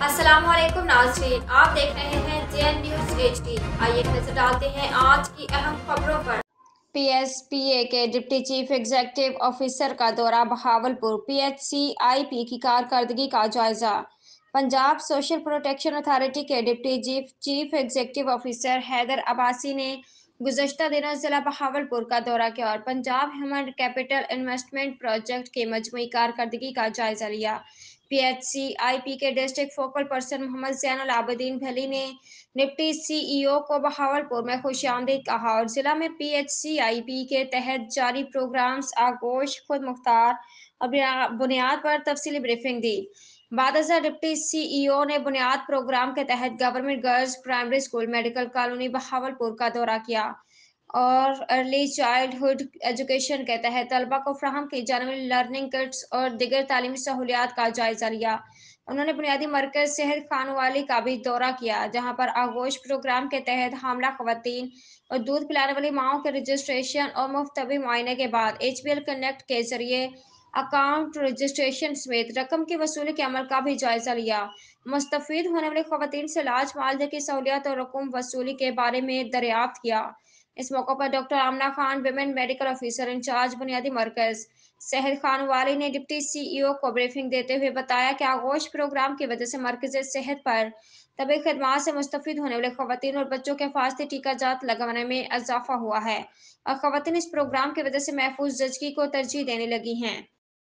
अस्सलाम वालेकुम नाज़रीन, आप देख रहे हैं जेएन न्यूज़ एचडी। आइए नजर डालते हैं आज की अहम खबरों पर। पीएसपीए के डिप्टी चीफ एग्जीक्यूटिव ऑफिसर का दौरा बहावलपुर, पीएचसीआईपी की कारकर्दगी का जायजा। पंजाब सोशल प्रोटेक्शन अथॉरिटी के deputy chief executive officer Haider Abbasi ने गुज़श्ता दिनों जिला बहावलपुर का दौरा किया और Punjab human capital investment project की मजमूई कारकर्दगी का जायजा लिया। पीएचसीआईपी के district focal person Mohammad Zainul Abidin Bhalli ने डिप्टी सीईओ को बहावलपुर में खुशामदीद कहा और जिला में पीएचसीआईपी के तहत जारी प्रोग्राम्स आगोश खुद मुख्तार और बुनियाद पर तफसीली ब्रीफिंग दी। बादशाह डिप्टी सीईओ ने बुनियाद प्रोग्राम के तहत government girls primary school medical colony Bahawalpur का दौरा किया और अर्ली चाइल्डहुड एजुकेशन के तहत तलबा को फ्राहम की जाने वाली लर्निंग किट्स और दिगर तालीमी सहूलियात का जायजा लिया। उन्होंने बुनियादी मरकज सेहत खानवाली का भी दौरा किया, जहां पर आगोश प्रोग्राम के तहत हामला खवातीन और दूध पिलाने वाली माओं के रजिस्ट्रेशन और मुफ्त तबी मुआयने के बाद एचबीएल कनेक्ट के जरिए अकाउंट रजिस्ट्रेशन समेत रकम की वसूली के अमल का भी जायजा लिया। मुस्तफीद होने वाली खवातीन से इलाज, मुआवजे की सहूलियत और रकम वसूली के बारे में दरियाफ्त किया। इस मौके पर doctor Amna Khan, women medical officer incharge बुनियादी मरकज सेहत खानवाली ने डिप्टी सीईओ को ब्रीफिंग देते हुए बताया कि आगोश प्रोग्राम की वजह से मरकज सेहत पर तबी खदमात से मुस्तफीद होने वाले खवातीन और बच्चों के हिफाजती टीका जात लगाने में इजाफा हुआ है और खवातीन इस प्रोग्राम की वजह से महफूज ज़िंदगी को तरजीह देने लगी हैं।